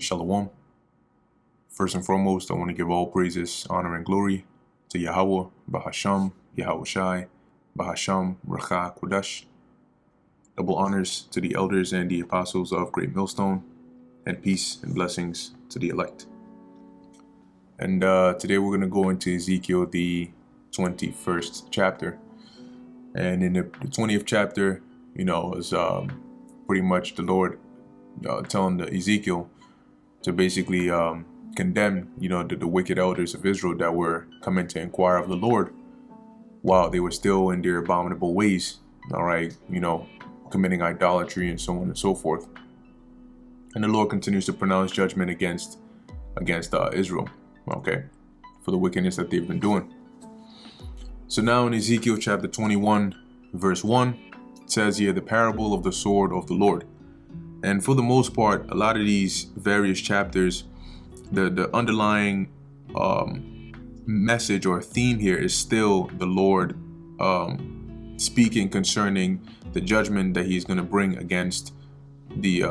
Shalom. First and foremost, I want to give all praises, honor, and glory to Yahweh, Bahasham, Yahweh Shai, Bahasham, Racha, Kodash. Double honors to the elders and the apostles of Great Millstone, and peace and blessings to the elect. And today we're going to go into Ezekiel, the 21st chapter. And in the 20th chapter, is pretty much the Lord telling Ezekiel to basically condemn, the wicked elders of Israel that were coming to inquire of the Lord while they were still in their abominable ways, all right, committing idolatry and so on and so forth. And the Lord continues to pronounce judgment against Israel, okay, for the wickedness that they've been doing. So now in Ezekiel chapter 21, verse 1, it says here, the parable of the sword of the Lord. And for the most part, a lot of these various chapters, the underlying message or theme here is still the Lord speaking concerning the judgment that he's going to bring against the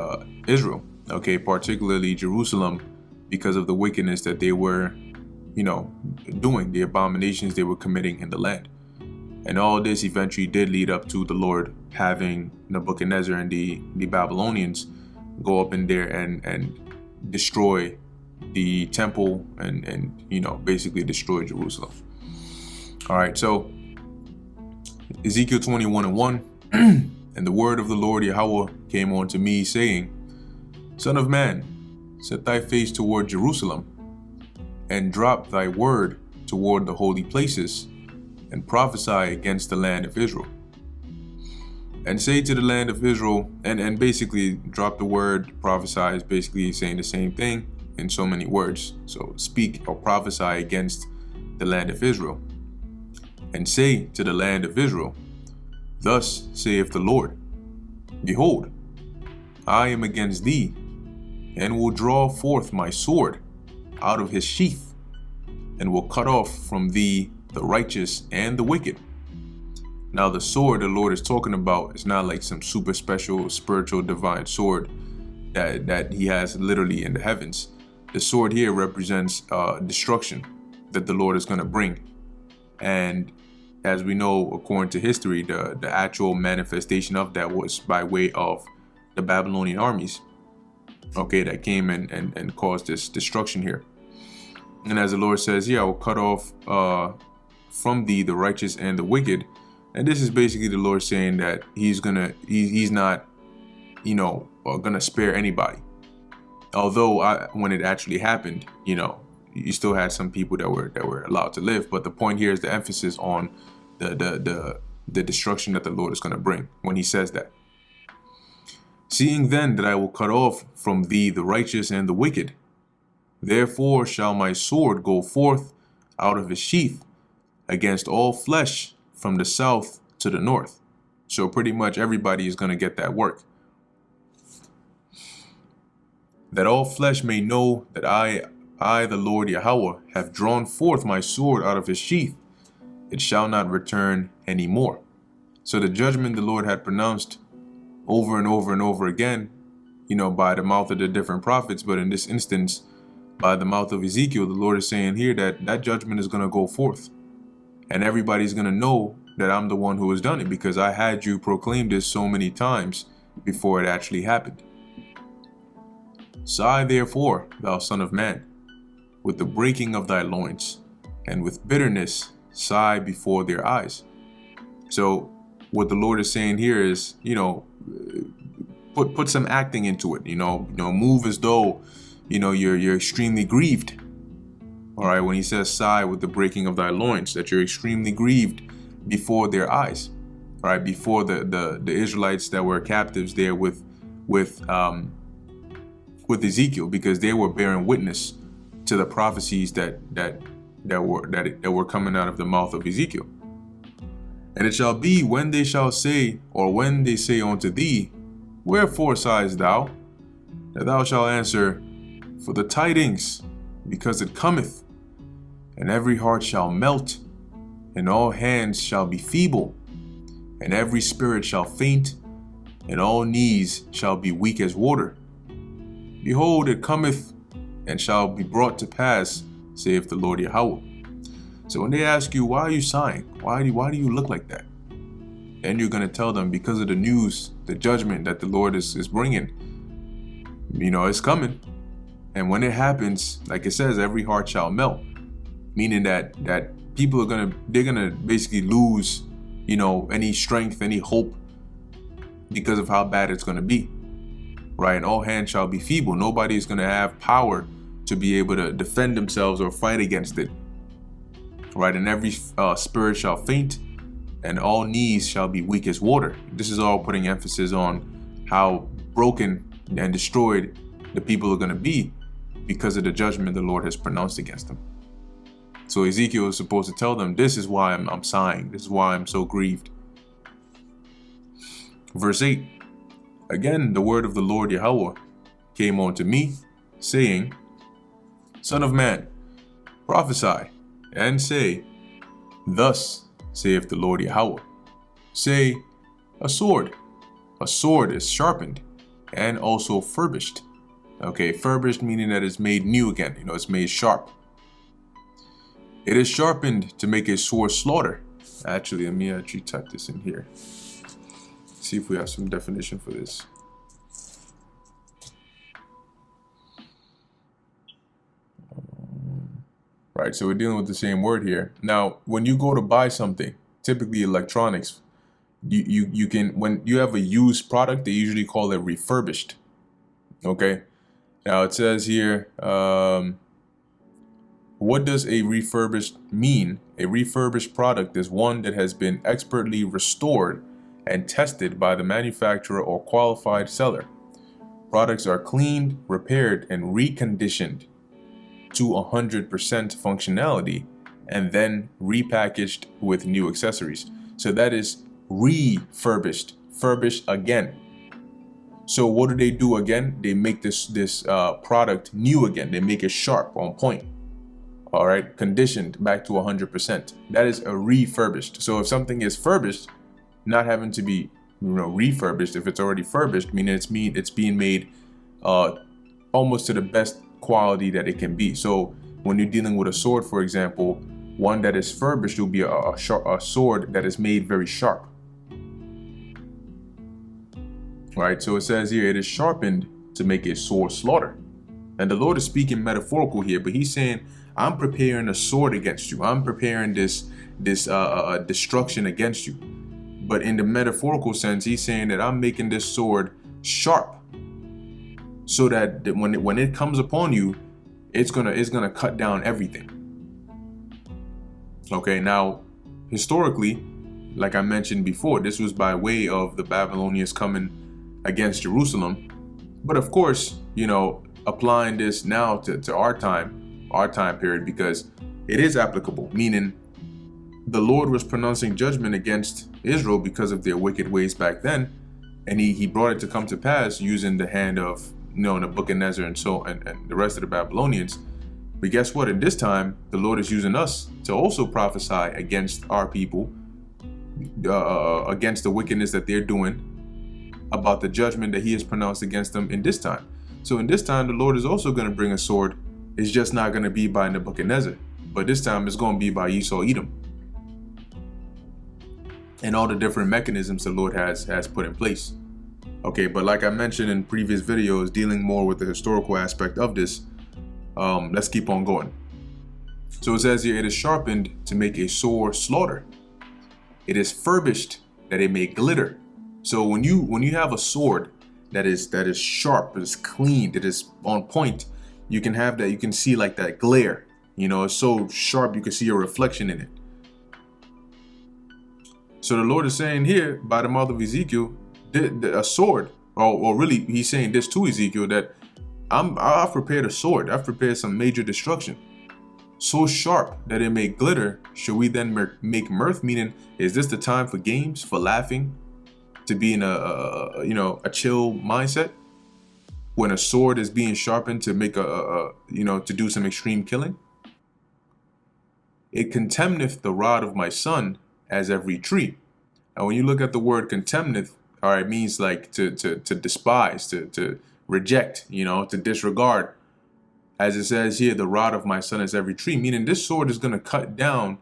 Israel, okay, particularly Jerusalem, because of the wickedness that they were, doing, the abominations they were committing in the land. And all this eventually did lead up to the Lord having Nebuchadnezzar and the Babylonians go up in there and destroy the temple and basically destroy Jerusalem. All right, so Ezekiel 21:1, and the word of the Lord Yahweh came unto me, saying, Son of man, set thy face toward Jerusalem, and drop thy word toward the holy places, and prophesy against the land of Israel. And say to the land of Israel, and basically drop the word, prophesy is basically saying the same thing in so many words. So speak or prophesy against the land of Israel. And say to the land of Israel, Thus saith the Lord, Behold, I am against thee, and will draw forth my sword out of his sheath, and will cut off from thee the righteous and the wicked. Now the sword the Lord is talking about is not like some super special spiritual divine sword that he has literally in the heavens. The sword here represents destruction that the Lord is going to bring. And as we know, according to history, the actual manifestation of that was by way of the Babylonian armies, okay, that came and caused this destruction here. And as the Lord says, I will cut off from thee the righteous and the wicked. And this is basically the Lord saying that he's not gonna spare anybody. Although when it actually happened, you still had some people that were allowed to live. But the point here is the emphasis on the destruction that the Lord is going to bring when he says that. Seeing then that I will cut off from thee the righteous and the wicked, therefore shall my sword go forth out of his sheath against all flesh from the south to the north. So pretty much everybody is going to get that work. That all flesh may know that I, the Lord Yahweh, have drawn forth my sword out of his sheath. It shall not return any more. So the judgment the Lord had pronounced over and over and over again, by the mouth of the different prophets, but in this instance, by the mouth of Ezekiel, the Lord is saying here that judgment is going to go forth. And everybody's going to know that I'm the one who has done it, because I had you proclaim this so many times before it actually happened. Sigh therefore, thou son of man, with the breaking of thy loins, and with bitterness sigh before their eyes. So what the Lord is saying here is, put some acting into it, move as though, you're extremely grieved. All right, when he says sigh with the breaking of thy loins, that you're extremely grieved before their eyes, all right, before the Israelites that were captives there with Ezekiel, because they were bearing witness to the prophecies that were coming out of the mouth of Ezekiel. And it shall be when they shall say, or when they say unto thee, Wherefore sighest thou? That thou shalt answer, For the tidings, because it cometh. And every heart shall melt, and all hands shall be feeble, and every spirit shall faint, and all knees shall be weak as water. Behold, it cometh, and shall be brought to pass, saith the Lord Yahweh. So when they ask you, why are you sighing? Why do you look like that? And you're going to tell them, because of the news, the judgment that the Lord is bringing. It's coming. And when it happens, like it says, every heart shall melt. Meaning that people they're gonna basically lose, any strength, any hope, because of how bad it's gonna be. Right? And all hands shall be feeble. Nobody is gonna have power to be able to defend themselves or fight against it. Right? And every spirit shall faint, and all knees shall be weak as water. This is all putting emphasis on how broken and destroyed the people are going to be because of the judgment the Lord has pronounced against them. So Ezekiel is supposed to tell them, this is why I'm sighing. This is why I'm so grieved. Verse 8. Again, the word of the Lord Yahweh came unto me, saying, Son of man, prophesy, and say, Thus saith the Lord Yahweh. Say, a sword is sharpened, and also furbished. Okay, furbished meaning that it's made new again. It's made sharp. It is sharpened to make a sore slaughter. Actually, let me type this in here. See if we have some definition for this. Right, so we're dealing with the same word here. Now, when you go to buy something, typically electronics, you can, when you have a used product, they usually call it refurbished. Okay, now it says here, what does a refurbished mean? A refurbished product is one that has been expertly restored and tested by the manufacturer or qualified seller. Products are cleaned, repaired, and reconditioned to 100% functionality and then repackaged with new accessories. So that is refurbished, furbished again. So what do they do again? They make this product new again. They make it sharp, on point. All right, conditioned back to 100%. That is a refurbished. So if something is furbished, not having to be refurbished, if it's already furbished, meaning it's being made almost to the best quality that it can be. So when you're dealing with a sword, for example, one that is furbished will be a sword that is made very sharp. Right, so it says here, it is sharpened to make a sore slaughter. And the Lord is speaking metaphorical here, but he's saying, I'm preparing a sword against you. I'm preparing this destruction against you. But in the metaphorical sense, he's saying that I'm making this sword sharp, so that when it comes upon you, it's gonna cut down everything. Okay, now historically, like I mentioned before, this was by way of the Babylonians coming against Jerusalem. But of course, applying this now to our time period, because it is applicable, meaning the Lord was pronouncing judgment against Israel because of their wicked ways back then, and he brought it to come to pass using the hand of Nebuchadnezzar and the rest of the Babylonians. But guess what? In this time, the Lord is using us to also prophesy against our people, against the wickedness that they're doing, about the judgment that he has pronounced against them in this time. So in this time, the Lord is also going to bring a sword. It's just not going to be by Nebuchadnezzar, but this time it's going to be by Esau, Edom, and all the different mechanisms the Lord has put in place. Okay, but like I mentioned in previous videos, dealing more with the historical aspect of this, let's keep on going. So it says here, it is sharpened to make a sore slaughter. It is furbished that it may glitter. So when you have a sword that is sharp, that is clean, that is on point, you can have that. You can see like that glare. It's so sharp you can see a reflection in it. So the Lord is saying here by the mouth of Ezekiel, a sword, or really he's saying this to Ezekiel, that I've prepared a sword. I've prepared some major destruction, so sharp that it may glitter. Should we then make mirth? Meaning, is this the time for games, for laughing, to be in a chill mindset? When a sword is being sharpened to make to do some extreme killing? It contemneth the rod of my son as every tree. Now, when you look at the word contemneth, all right, it means like to despise, to reject, to disregard. As it says here, the rod of my son is every tree, meaning this sword is going to cut down,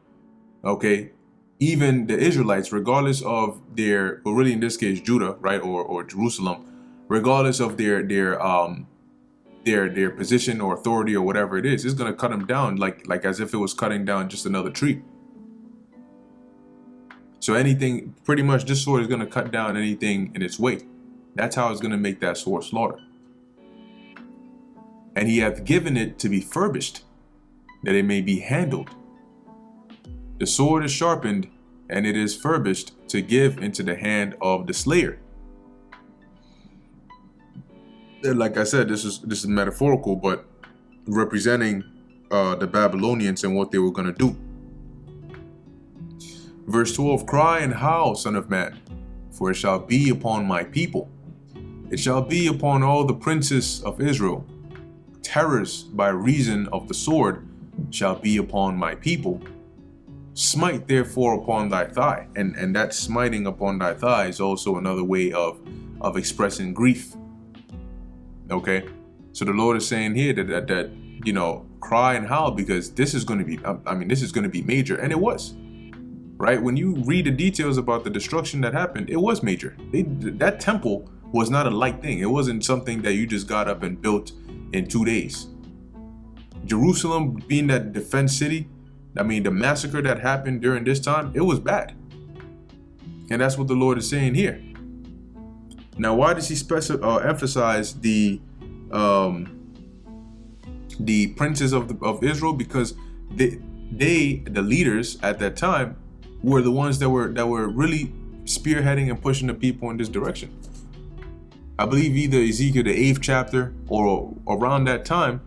okay, even the Israelites, regardless of their, or really in this case, Judah, right, or Jerusalem, regardless of their position or authority or whatever it is, it's going to cut them down like as if it was cutting down just another tree. So anything, pretty much this sword is going to cut down anything in its way. That's how it's going to make that sword slaughter. And he hath given it to be furbished, that it may be handled. The sword is sharpened, and it is furbished to give into the hand of the slayer. And like I said, this is metaphorical, but representing the Babylonians and what they were going to do. Verse 12, cry and howl, son of man, for it shall be upon my people. It shall be upon all the princes of Israel. Terrors by reason of the sword shall be upon my people. Smite therefore upon thy thigh. And that smiting upon thy thigh is also another way of expressing grief. Okay? So the Lord is saying here that cry and howl, because this is going to be, this is going to be major. And it was. Right? When you read the details about the destruction that happened, it was major. That temple was not a light thing. It wasn't something that you just got up and built in 2 days. Jerusalem being that defense city, the massacre that happened during this time, it was bad. And that's what the Lord is saying here. Now, why does he emphasize the princes of Israel? Because the leaders at that time, were the ones that were really spearheading and pushing the people in this direction. I believe either Ezekiel the 8th chapter or around that time,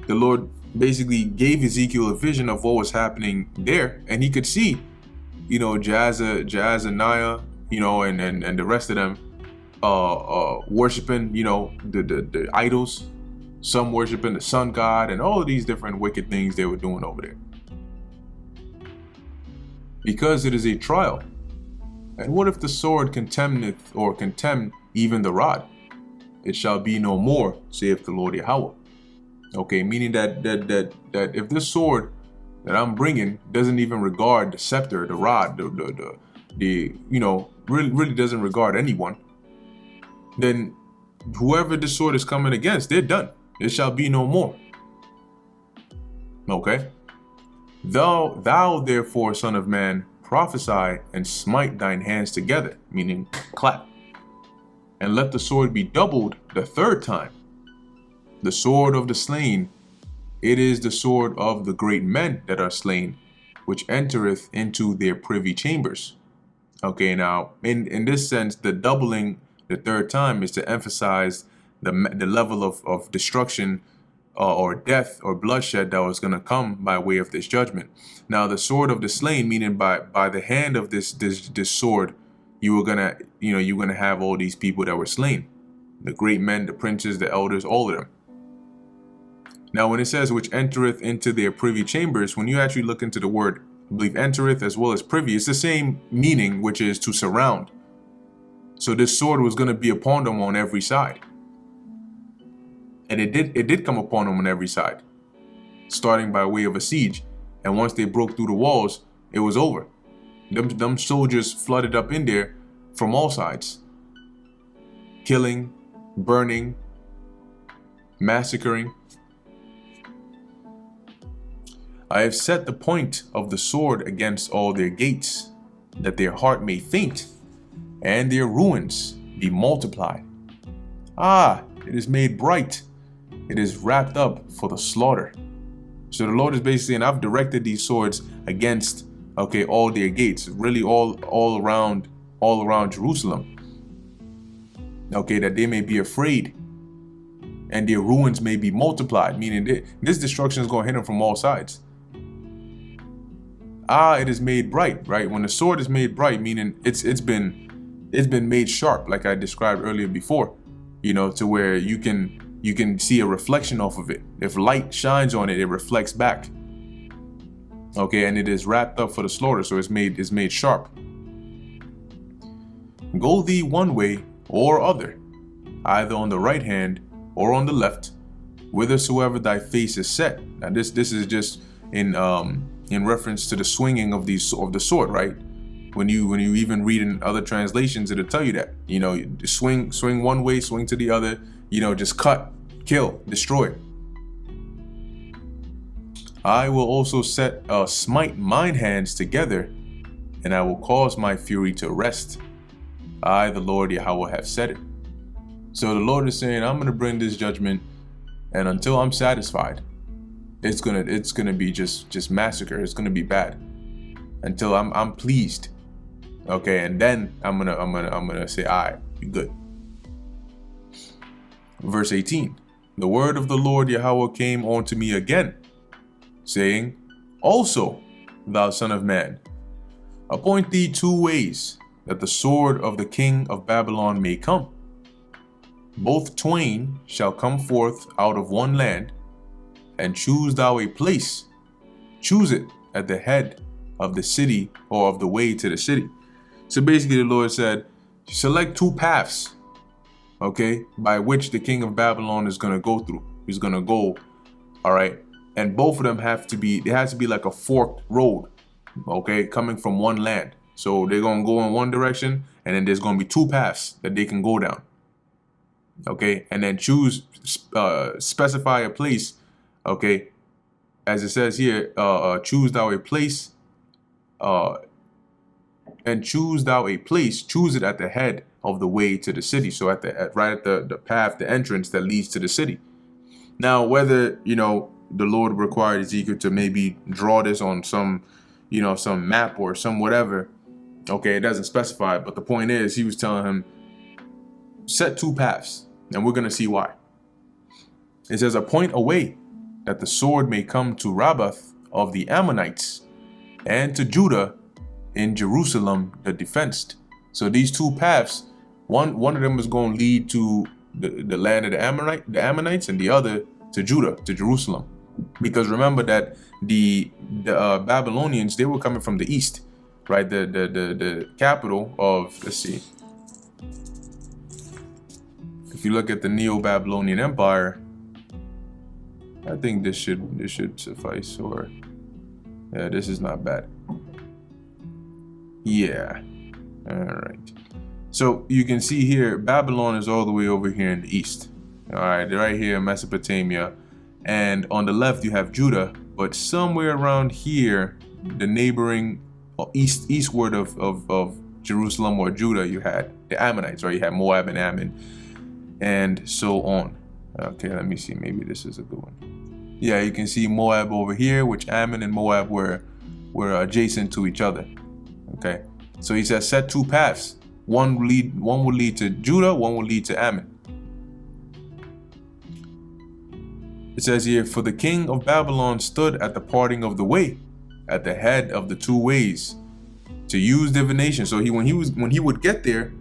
the Lord basically gave Ezekiel a vision of what was happening there, and he could see, Jaazaniah, and the rest of them worshiping, the idols, some worshiping the sun god, and all of these different wicked things they were doing over there. Because it is a trial. And what if the sword contemneth or contemn even the rod? It shall be no more, saith the Lord Yahweh. Okay, meaning that if this sword that I'm bringing doesn't even regard the scepter, the rod, really doesn't regard anyone, then whoever this sword is coming against, they're done. It shall be no more. Okay. Thou therefore, son of man, prophesy and smite thine hands together, meaning clap, and let the sword be doubled the 3rd time. The sword of the slain, it is the sword of the great men that are slain, which entereth into their privy chambers. Okay, now in this sense, the doubling the 3rd time is to emphasize the level of destruction or death or bloodshed that was going to come by way of this judgment. Now, the sword of the slain, meaning by the hand of this sword, you're gonna have all these people that were slain, the great men, the princes, the elders, all of them. Now, when it says which entereth into their privy chambers, when you actually look into the word, I believe entereth as well as privy, it's the same meaning, which is to surround. So this sword was going to be upon them on every side. And it did come upon them on every side, starting by way of a siege. And once they broke through the walls, it was over. Them soldiers flooded up in there from all sides, killing, burning, massacring. I have set the point of the sword against all their gates, that their heart may faint, and their ruins be multiplied. It is made bright. It is wrapped up for the slaughter. So the Lord is basically, and I've directed these swords against, all their gates, really all around Jerusalem. That they may be afraid, and their ruins may be multiplied, meaning this destruction is going to hit them from all sides. It is made bright, right? When the sword is made bright, meaning it's been made sharp, like I described earlier before, to where you can see a reflection off of it. If light shines on it, it reflects back. And it is wrapped up for the slaughter, so it's made sharp. Go thee one way or other, either on the right hand or on the left, whithersoever thy face is set. Now this is just in reference to the swinging of the sword, right? When you even read in other translations, it'll tell you that, you know, swing one way, swing to the other, you know, just cut, kill, destroy. I will also smite mine hands together, and I will cause my fury to rest. I, the Lord Yahweh, have said it. So the Lord is saying, I'm going to bring this judgment, and until I'm satisfied, it's gonna be just massacre. It's gonna be bad until I'm pleased. Okay, and then I'm gonna say, all right, you good. Verse 18, the word of the Lord Yahweh came unto me again, saying, also, thou son of man, appoint thee 2 ways, that the sword of the king of Babylon may come. Both twain shall come forth out of one land, and choose thou a place. Choose it at the head of the city, or of the way to the city. So basically the Lord said, select 2 paths, okay, by which the king of Babylon is going to go through. He's going to go, all right, and both of them has to be like a forked road, okay, coming from one land. So they're going to go in one direction, and then there's going to be 2 paths that they can go down, okay, and then specify a place, okay, as it says here, choose thou a place, and choose thou a place, choose it at the head of the way to the city. So right at the path, the entrance that leads to the city. Now, whether, you know, the Lord required Ezekiel to maybe draw this on some, you know, some map or some whatever, okay, it doesn't specify, but the point is, he was telling him, set 2 paths, and we're going to see why. It says, appoint a way, that the sword may come to Rabbath of the Ammonites, and to Judah in Jerusalem the defenced. So these 2 paths, one of them is going to lead to the land of the Ammonites, and the other to Judah, to Jerusalem. Because remember that the Babylonians, they were coming from the east, right? The capital of, let's see, if you look at the Neo-Babylonian Empire, I think this should suffice, or yeah, this is not bad. Yeah, all right. So you can see here, Babylon is all the way over here in the east. All right, right here in Mesopotamia, and on the left you have Judah, but somewhere around here, the neighboring eastward of Jerusalem or Judah, you had the Ammonites, right? You had Moab and Ammon, and so on. Okay, let me see. Maybe this is a good one. Yeah, you can see Moab over here, which Ammon and Moab were adjacent to each other. Okay, so he says set 2 paths. One will lead to Judah, one will lead to Ammon. It says here, for the king of Babylon stood at the parting of the way, at the head of the 2 ways, to use divination. So when he would get there,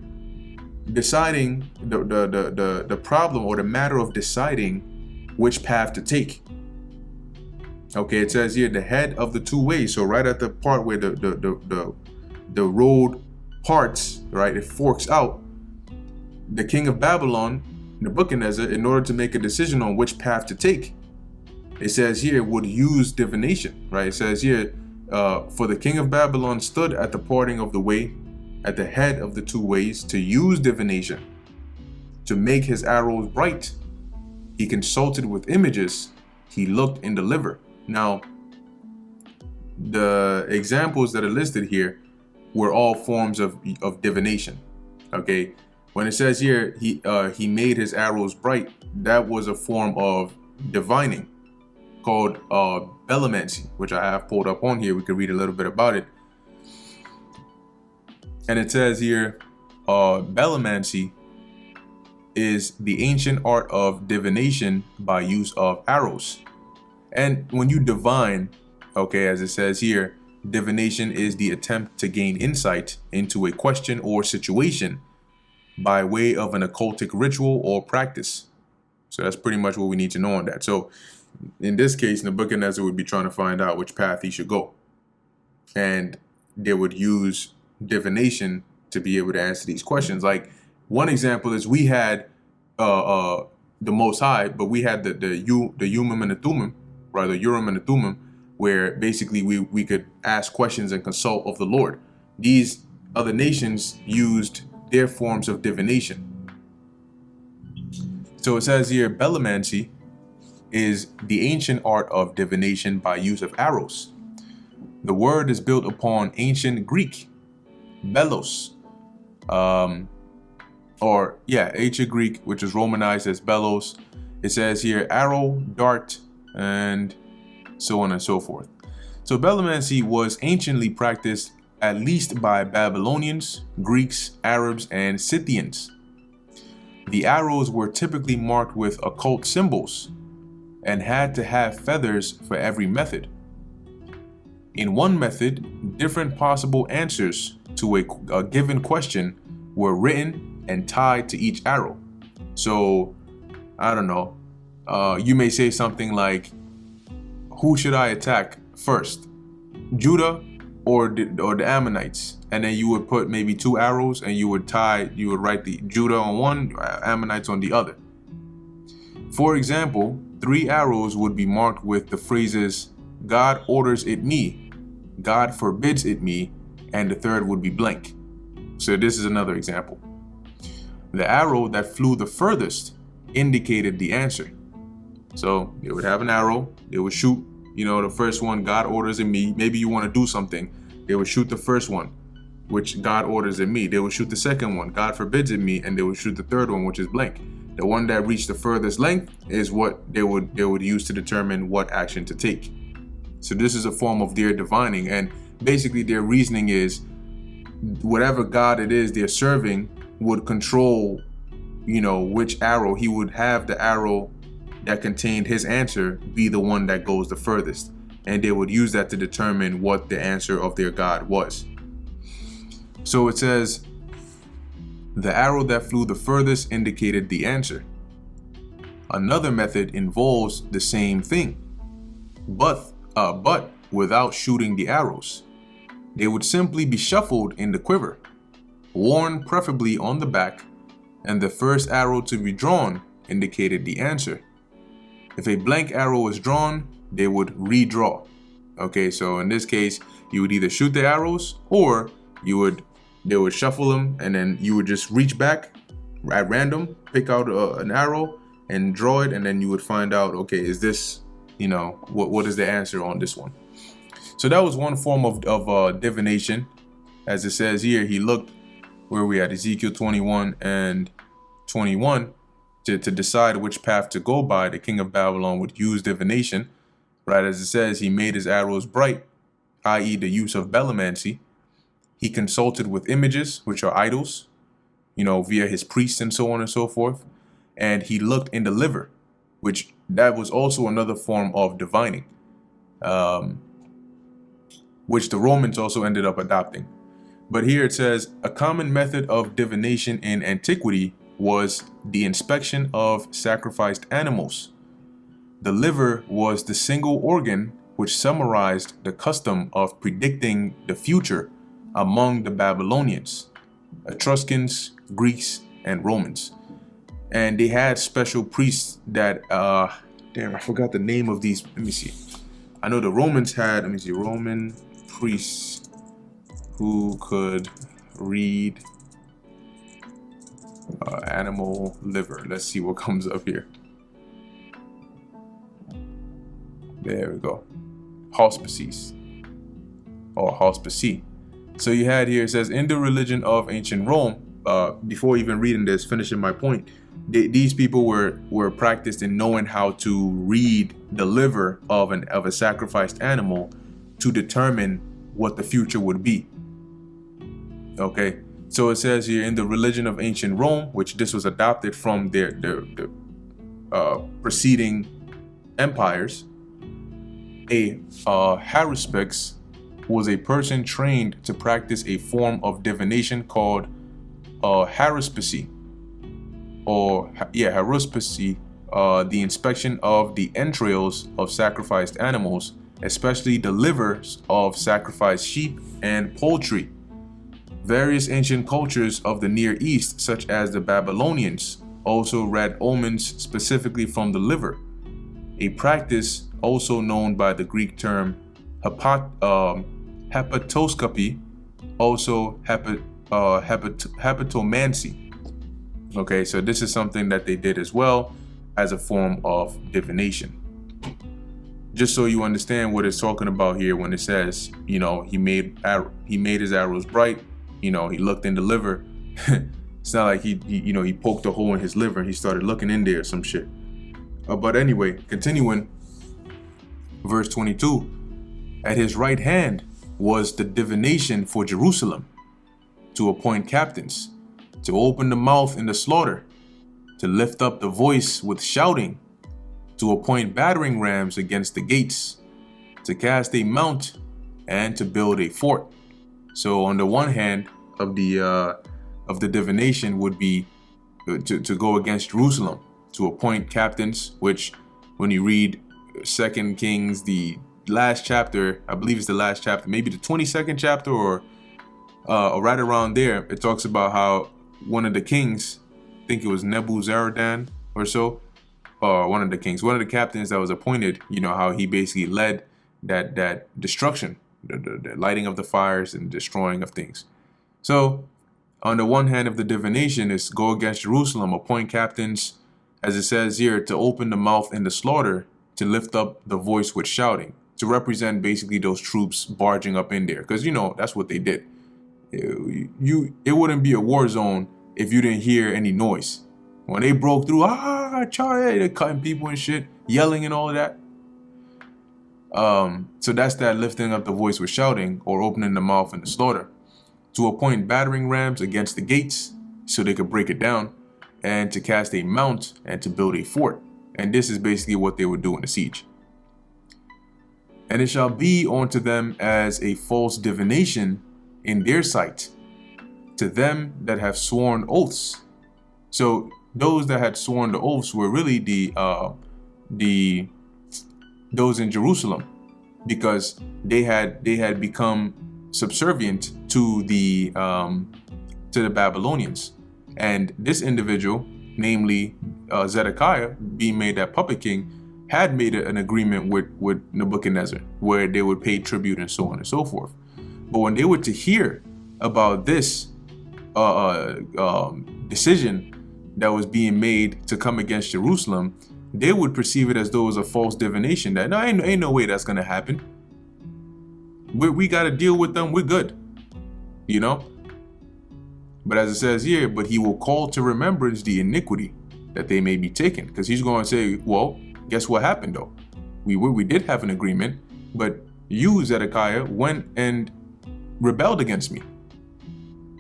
deciding the problem, or the matter of deciding which path to take. Okay, it says here the head of the 2 ways. So right at the part where the road parts, right, it forks out. The king of Babylon, Nebuchadnezzar, in order to make a decision on which path to take, it says here would use divination, right? It says here, for the king of Babylon stood at the parting of the way, at the head of the 2 ways, to use divination, to make his arrows bright. He consulted with images, he looked in the liver. Now, the examples that are listed here were all forms of divination. Okay, when it says here he made his arrows bright, that was a form of divining called bellimancy, which I have pulled up on here. We could read a little bit about it. And it says here, bellimancy is the ancient art of divination by use of arrows. And when you divine, okay, as it says here, divination is the attempt to gain insight into a question or situation by way of an occultic ritual or practice. So that's pretty much what we need to know on that. So in this case, Nebuchadnezzar would be trying to find out which path he should go. And they would use divination to be able to answer these questions. Like one example is we had the Most High, but we had the Urim and the Thummim, right? The Urim and the Thummim, where basically we could ask questions and consult of the Lord. These other nations used their forms of divination. So it says here, Belomancy is the ancient art of divination by use of arrows. The word is built upon ancient Greek, belos, ancient Greek, which is romanized as belos. It says here arrow, dart, and so on and so forth. So Belomancy was anciently practiced at least by Babylonians, Greeks, Arabs, and Scythians. The arrows were typically marked with occult symbols and had to have feathers for every method. In one method, different possible answers to a given question were written and tied to each arrow. So, I don't know, you may say something like, who should I attack first, Judah or the Ammonites? And then you would put maybe two arrows and you would write the Judah on one, Ammonites on the other. For example, 3 arrows would be marked with the phrases, God orders it me, God forbids it me, and the third would be blank. So this is another example. The arrow that flew the furthest indicated the answer. So they would have an arrow, they would shoot, the first one, God orders it me. Maybe you want to do something. They would shoot the first one, which God orders it me. They would shoot the second one, God forbids it me, and they would shoot the third one, which is blank. The one that reached the furthest length is what they would use to determine what action to take. So this is a form of their divining, and basically their reasoning is whatever God it is they're serving would control, which arrow. He would have the arrow that contained his answer be the one that goes the furthest, and they would use that to determine what the answer of their God was. So it says, the arrow that flew the furthest indicated the answer. Another method involves the same thing, but without shooting the arrows. They would simply be shuffled in the quiver, worn preferably on the back, and the first arrow to be drawn indicated the answer. If a blank arrow was drawn, they would redraw. Okay, so in this case, you would either shoot the arrows or they would shuffle them, and then you would just reach back at random, pick out an arrow and draw it, and then you would find out, okay, is this, what is the answer on this one? So that was one form of divination. As it says here, he looked, where we at, Ezekiel 21 and 21, to decide which path to go by. The king of Babylon would use divination, right? As it says, he made his arrows bright, i.e. the use of Belomancy. He consulted with images, which are idols, via his priests and so on and so forth. And he looked in the liver, which that was also another form of divining, which the Romans also ended up adopting. But here it says, a common method of divination in antiquity was the inspection of sacrificed animals. The liver was the single organ which summarized the custom of predicting the future among the Babylonians, Etruscans, Greeks, and Romans. And they had special priests that, I forgot the name of these. Let me see. I know the Romans had, Roman priests who could read animal liver. Let's see what comes up here. There we go. Hospices or hospice. So you had here, it says, in the religion of ancient Rome, before even reading this, finishing my point, these people were practiced in knowing how to read the liver of a sacrificed animal to determine what the future would be. Okay, so it says here, in the religion of ancient Rome, which this was adopted from their preceding empires, a haruspice was a person trained to practice a form of divination called haruspice, the inspection of the entrails of sacrificed animals, especially the livers of sacrificed sheep and poultry. Various ancient cultures of the Near East, such as the Babylonians, also read omens specifically from the liver, a practice also known by the Greek term hepatoscopy, also hepatomancy. Okay, so this is something that they did as well as a form of divination. Just so you understand what it's talking about here when it says, he made his arrows bright, he looked in the liver. It's not like he poked a hole in his liver and he started looking in there or some shit. But anyway, continuing, verse 22, at his right hand was the divination for Jerusalem, to appoint captains, to open the mouth in the slaughter, to lift up the voice with shouting, to appoint battering rams against the gates, to cast a mount, and to build a fort. So on the one hand of the divination would be to go against Jerusalem, to appoint captains, which when you read 2 Kings, the last chapter, I believe it's the last chapter, maybe the 22nd chapter or right around there, it talks about how one of the kings, I think it was Nebuzaradan or so, one of the captains that was appointed, how he basically led that destruction, the lighting of the fires and destroying of things. So on the one hand of the divination is go against Jerusalem, appoint captains, as it says here, to open the mouth in the slaughter, to lift up the voice with shouting, to represent basically those troops barging up in there. Because, that's what they did. It wouldn't be a war zone if you didn't hear any noise. When they broke through, Charlie, they're cutting people and shit, yelling and all of that. So that's that lifting up the voice with shouting or opening the mouth in the slaughter. To appoint battering rams against the gates so they could break it down, and to cast a mount and to build a fort. And this is basically what they would do in the siege. And it shall be unto them as a false divination in their sight, to them that have sworn oaths. So those that had sworn the oaths were really those in Jerusalem, because they had become subservient to the Babylonians. And this individual, namely Zedekiah, being made that puppet king, had made an agreement with Nebuchadnezzar, where they would pay tribute and so on and so forth. But when they were to hear about this decision that was being made to come against Jerusalem, they would perceive it as though it was a false divination, that no, ain't no way that's going to happen. We got to deal with them. We're good, But as it says here, but he will call to remembrance the iniquity that they may be taken. Because he's going to say, well, guess what happened though? We did have an agreement, but you, Zedekiah, went and rebelled against me.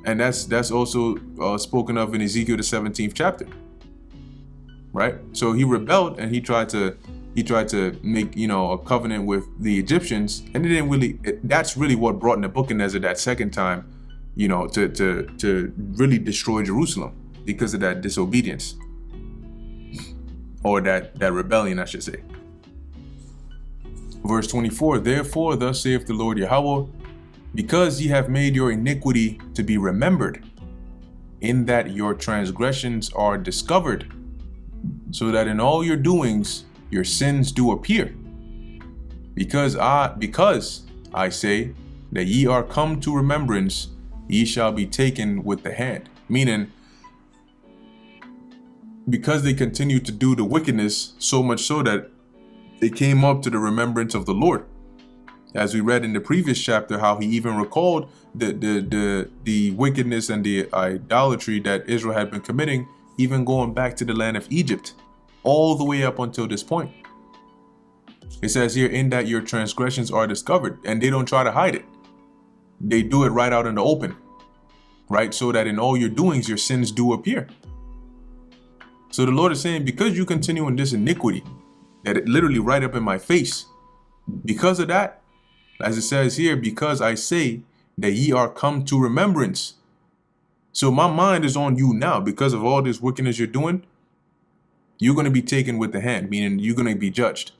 And that's also spoken of in Ezekiel the 17th chapter. Right? So he rebelled and he tried to make, a covenant with the Egyptians, and it didn't really, that's really what brought Nebuchadnezzar that second time, to really destroy Jerusalem, because of that disobedience, or that rebellion, I should say. Verse 24, therefore thus saith the Lord Yahweh, because ye have made your iniquity to be remembered, in that your transgressions are discovered, so that in all your doings your sins do appear. Because I say that ye are come to remembrance, ye shall be taken with the hand. Meaning, because they continue to do the wickedness, so much so that they came up to the remembrance of the Lord. As we read in the previous chapter, how he even recalled the wickedness and the idolatry that Israel had been committing, even going back to the land of Egypt, all the way up until this point. It says here, in that your transgressions are discovered, and they don't try to hide it. They do it right out in the open, right? So that in all your doings, your sins do appear. So the Lord is saying, because you continue in this iniquity, that it literally right up in my face, because of that, as it says here, because I say that ye are come to remembrance. So my mind is on you now, because of all this wickedness you're doing. You're going to be taken with the hand, meaning you're going to be judged.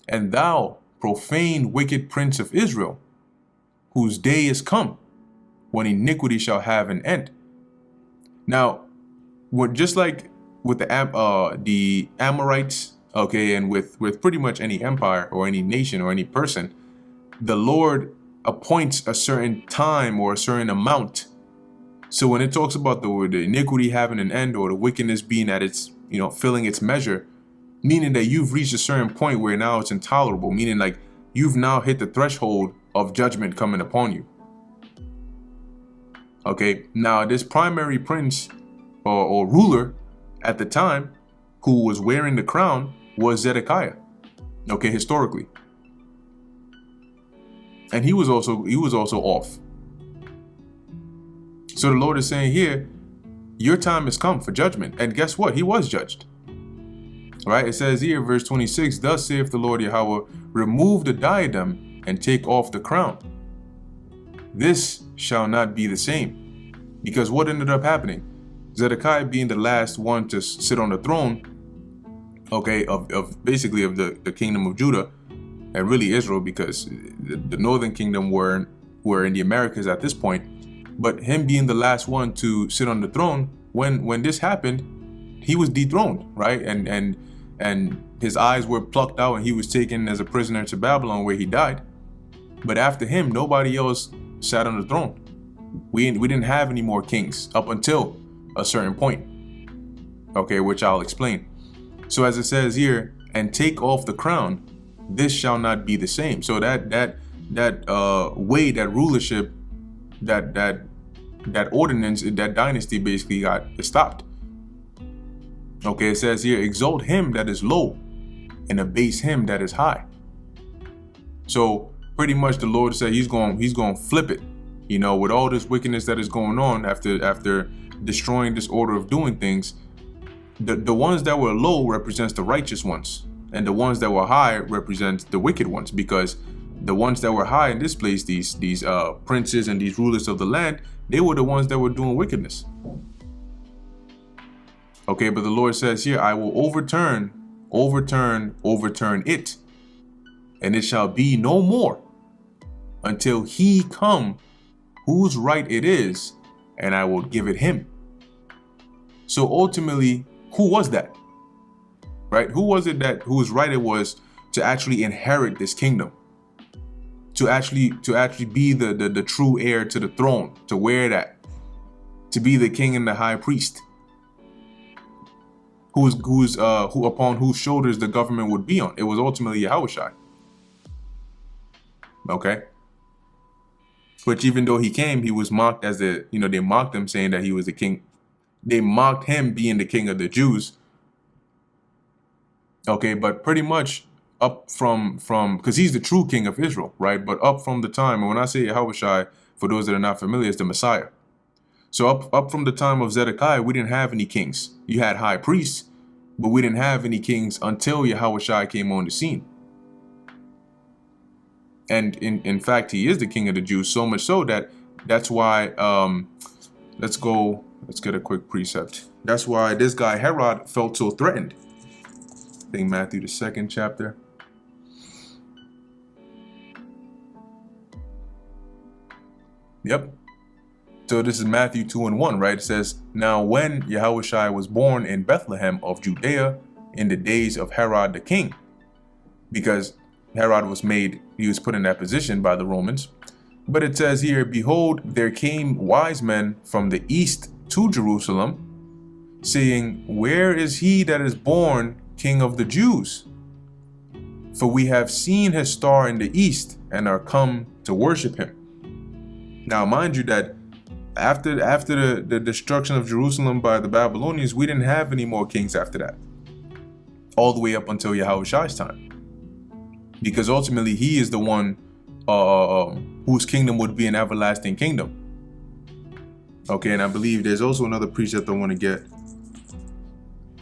And thou, profane, wicked prince of Israel, whose day is come, when iniquity shall have an end. Now, just like with the Amorites, okay, and with pretty much any empire or any nation or any person, the Lord appoints a certain time or a certain amount. So when it talks about the iniquity having an end, or the wickedness being at its, filling its measure, meaning that you've reached a certain point where now it's intolerable, meaning like you've now hit the threshold of judgment coming upon you. Okay, now this primary prince or ruler at the time who was wearing the crown was Zedekiah, okay, historically. And he was also off. So the Lord is saying here, your time has come for judgment. And guess what? He was judged. Right? It says here, verse 26, thus saith the Lord Yahweh, remove the diadem and take off the crown. This shall not be the same. Because what ended up happening? Zedekiah being the last one to sit on the throne, okay, of basically of the kingdom of Judah, and really Israel, because the northern kingdom were in the Americas at this point. But him being the last one to sit on the throne, when this happened, he was dethroned, right? And his eyes were plucked out, and he was taken as a prisoner to Babylon, where he died. But after him, nobody else sat on the throne. We didn't have any more kings up until a certain point, okay, which I'll explain. So as it says here, and take off the crown, this shall not be the same. So that way, that rulership, that ordinance, that dynasty basically got stopped. Okay, it says here, exalt him that is low and abase him that is high. So pretty much the Lord said he's going to flip it, with all this wickedness that is going on after destroying this order of doing things. The ones that were low represents the righteous ones, and the ones that were high represent the wicked ones, because the ones that were high in this place, these princes and these rulers of the land, they were the ones that were doing wickedness. Okay, but the Lord says here, I will overturn it, and it shall be no more until he come whose right it is, and I will give it him. So ultimately, who was that? Right? Who was it that whose right it was to actually inherit this kingdom? To actually be the true heir to the throne, to wear that, to be the king and the high priest, who upon whose shoulders the government would be on. It was ultimately Yahushua. Okay. Which even though he came, he was mocked as they mocked him, saying that he was the king. They mocked him being the king of the Jews. Okay, but pretty much up from because he's the true king of Israel, right? But up from the time, and when I say Yahushua, for those that are not familiar, is the Messiah. So up from the time of Zedekiah, we didn't have any kings. You had high priests, but we didn't have any kings until Yahushua came on the scene. And in fact, he is the king of the Jews, so much so that's why, let's get a quick precept. That's why this guy Herod felt so threatened. I think Matthew, the 2nd chapter. Yep. So this is Matthew 2:1, right? It says, now when Yahushua was born in Bethlehem of Judea in the days of Herod the king, because Herod was put in that position by the Romans. But it says here, behold, there came wise men from the east to Jerusalem, saying, where is he that is born King of the Jews? For we have seen his star in the east and are come to worship him. Now, mind you that after the destruction of Jerusalem by the Babylonians, we didn't have any more kings after that, all the way up until Yahushua's time. Because ultimately he is the one whose kingdom would be an everlasting kingdom. Okay, and I believe there's also another precept I want to get,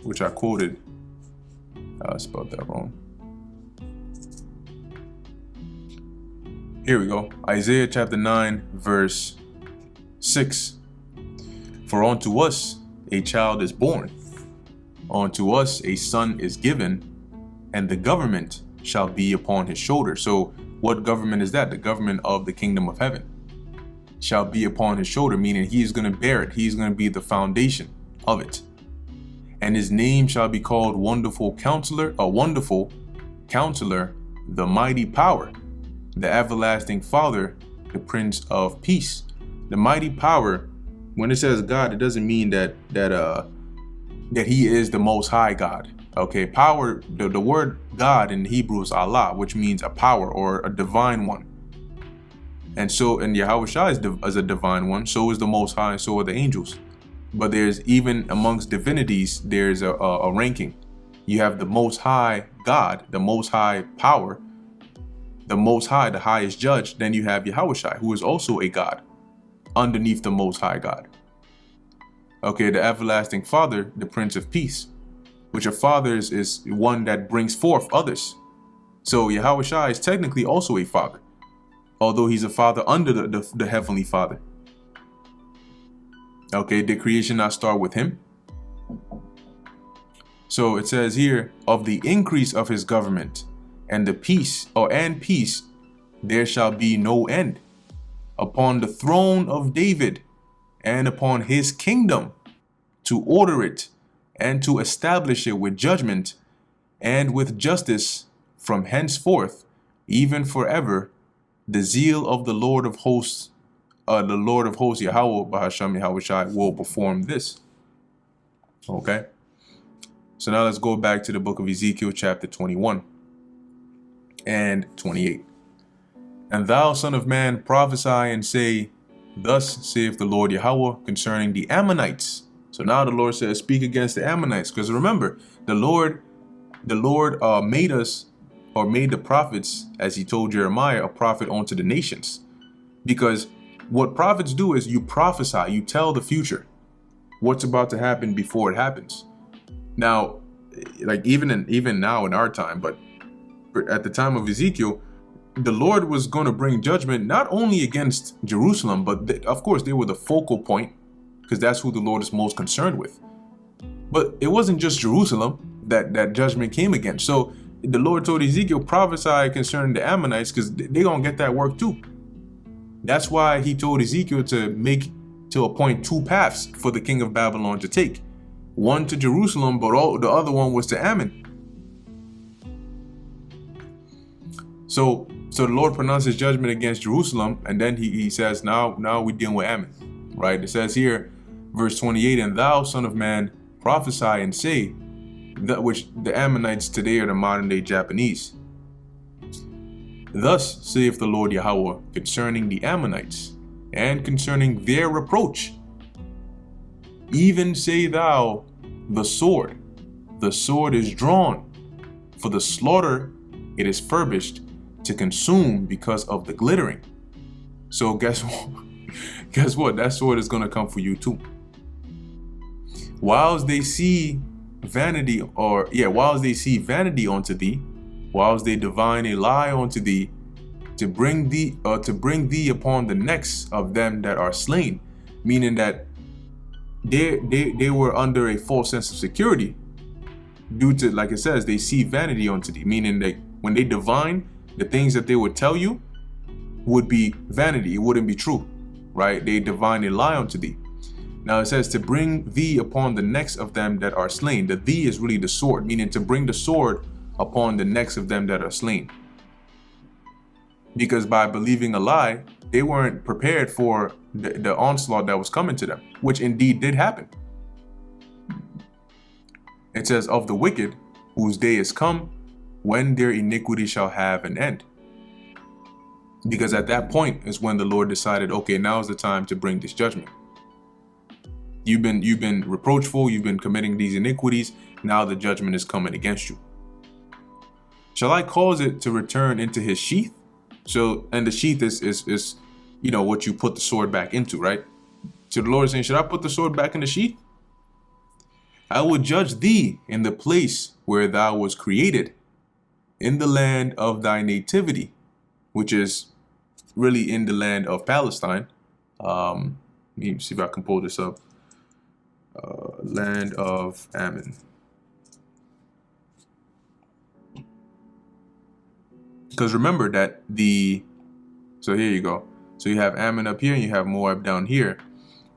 which I quoted. I spelled that wrong. Here we go. Isaiah chapter 9, verse 6. For unto us a child is born, unto us a son is given, and the government shall be upon his shoulder. So what government is that? The government of the kingdom of heaven shall be upon his shoulder, meaning he is going to bear it. He's going to be the foundation of it. And his name shall be called Wonderful Counselor, the Mighty Power, the Everlasting Father, the Prince of Peace. The Mighty Power, when it says God, it doesn't mean that he is the Most High God. Okay, power, the word God in Hebrew is Allah, which means a power or a divine one. And so, and Yahushua is a divine one, so is the Most High, and so are the angels. But there's, even amongst divinities, there's a ranking. You have the Most High God, the Most High Power, the Most High, the highest judge. Then you have Yahushua, who is also a God underneath the Most High God. Okay, the Everlasting Father, the Prince of Peace, which a father is one that brings forth others. So Yahushua is technically also a father, although he's a father under the Heavenly Father. Okay, did creation not start with him? So it says here, of the increase of his government and the peace, there shall be no end upon the throne of David and upon his kingdom, to order it and to establish it with judgment and with justice from henceforth, even forever. The zeal of the Lord of hosts, Yahweh Bahasham Yahushai, will perform this. Okay. So now let's go back to the book of Ezekiel chapter 21 and 28. And thou, son of man, prophesy and say, thus saith the Lord Yahweh concerning the Ammonites. So now the Lord says, speak against the Ammonites. Because remember, the Lord made us, or made the prophets, as he told Jeremiah, a prophet unto the nations. Because what prophets do is you prophesy, you tell the future, what's about to happen before it happens. Now, like even now in our time, but at the time of Ezekiel, the Lord was going to bring judgment not only against Jerusalem, but of course they were the focal point, because that's who the Lord is most concerned with. But it wasn't just Jerusalem that judgment came against. So the Lord told Ezekiel, prophesy concerning the Ammonites, because they're going to get that work too. That's why he told Ezekiel to appoint 2 paths for the king of Babylon to take. One to Jerusalem, but the other one was to Ammon. So the Lord pronounces judgment against Jerusalem, and then he says, now we're dealing with Ammon, right? It says here, verse 28, and thou, son of man, prophesy and say, that which the Ammonites today are the modern day Japanese. Thus saith the Lord Yahweh concerning the Ammonites, and concerning their reproach. Even say thou, the sword is drawn, for the slaughter it is furbished to consume because of the glittering. So guess what? That sword is going to come for you too. Whilst they see vanity unto thee, whilst they divine a lie unto thee, to bring thee upon the necks of them that are slain, meaning that they were under a false sense of security due to, like it says, they see vanity unto thee, meaning that when they divine, the things that they would tell you would be vanity, it wouldn't be true, right? They divine a lie unto thee. Now it says to bring thee upon the necks of them that are slain. The thee is really the sword, meaning to bring the sword upon the necks of them that are slain. Because by believing a lie, they weren't prepared for the onslaught that was coming to them, which indeed did happen. It says, of the wicked, whose day is come, when their iniquity shall have an end. Because at that point is when the Lord decided, okay, now is the time to bring this judgment. You've been reproachful, you've been committing these iniquities, now the judgment is coming against you. Shall I cause it to return into his sheath? So, and the sheath is what you put the sword back into, right? So the Lord is saying, should I put the sword back in the sheath? I will judge thee in the place where thou was created, in the land of thy nativity, which is really in the land of Palestine. Let me see if I can pull this up. Land of Ammon. Because remember that so here you go. So you have Ammon up here and you have Moab down here.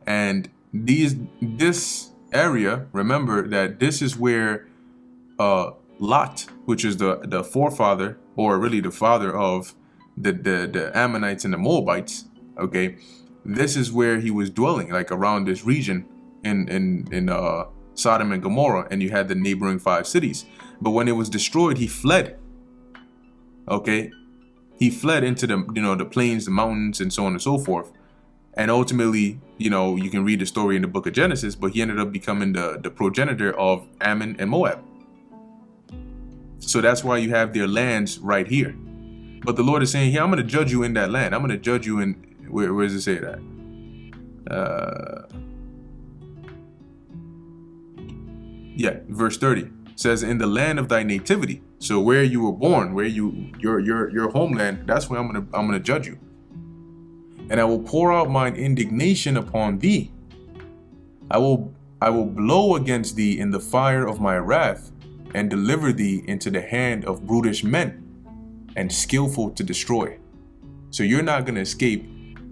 And this area, remember that this is where Lot, which is the forefather, or really the father of the Ammonites and the Moabites, okay, this is where he was dwelling, like around this region in Sodom and Gomorrah, and you had the neighboring 5 cities. But when it was destroyed, he fled. Okay, he fled into the plains, the mountains, and so on and so forth. And ultimately, you can read the story in the book of Genesis, but he ended up becoming the progenitor of Ammon and Moab. So that's why you have their lands right here. But the Lord is saying here, I'm going to judge you in that land. I'm going to judge you in, where does it say that? Verse 30 says, in the land of thy nativity. So where you were born, where your homeland, that's where I'm going to judge you. And I will pour out mine indignation upon thee. I will blow against thee in the fire of my wrath, and deliver thee into the hand of brutish men, and skillful to destroy. So you're not going to escape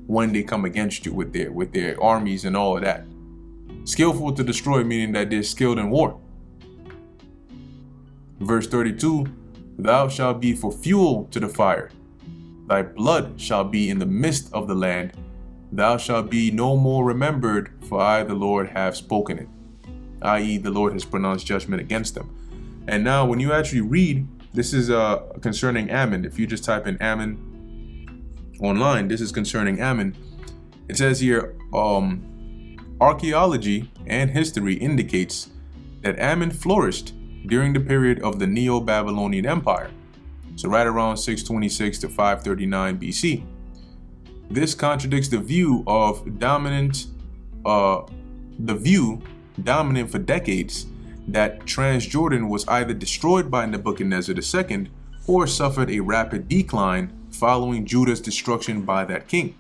when they come against you with their armies and all of that. Skillful to destroy, meaning that they're skilled in war. Verse 32, thou shalt be for fuel to the fire. Thy blood shall be in the midst of the land. Thou shalt be no more remembered, for I, the Lord, have spoken it. I.e., the Lord has pronounced judgment against them. And now when you actually read, this is concerning Ammon. If you just type in Ammon online, this is concerning Ammon. It says here, archaeology and history indicates that Ammon flourished during the period of the Neo-Babylonian Empire. So right around 626 to 539 BC. This contradicts the view dominant for decades that Transjordan was either destroyed by Nebuchadnezzar II or suffered a rapid decline following Judah's destruction by that king.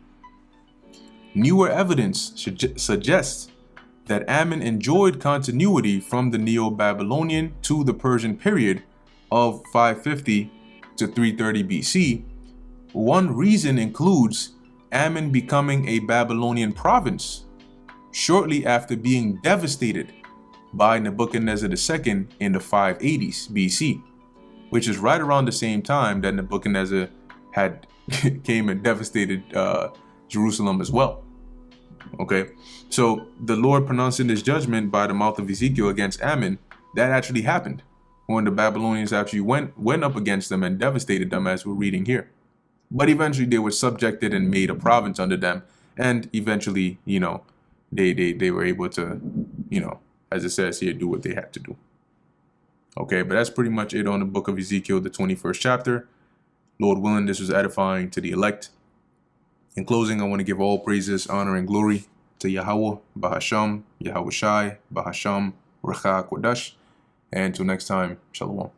Newer evidence suggests that Ammon enjoyed continuity from the Neo-Babylonian to the Persian period of 550 to 330 BC. One reason includes Ammon becoming a Babylonian province shortly after being devastated by Nebuchadnezzar II in the 580s BC, which is right around the same time that Nebuchadnezzar had came and devastated Jerusalem as well. Okay, so the Lord pronouncing this judgment by the mouth of Ezekiel against Ammon, that actually happened when the Babylonians actually went up against them and devastated them, as we're reading here. But eventually they were subjected and made a province under them, and eventually, they were able to, as it says here, do what they had to do. Okay, but that's pretty much it on the book of Ezekiel, the 21st chapter. Lord willing, this was edifying to the elect. In closing, I want to give all praises, honor, and glory to Yahweh, Bahasham, Yahweh Shai, Bahasham, Racha Kodash. And until next time, Shalom.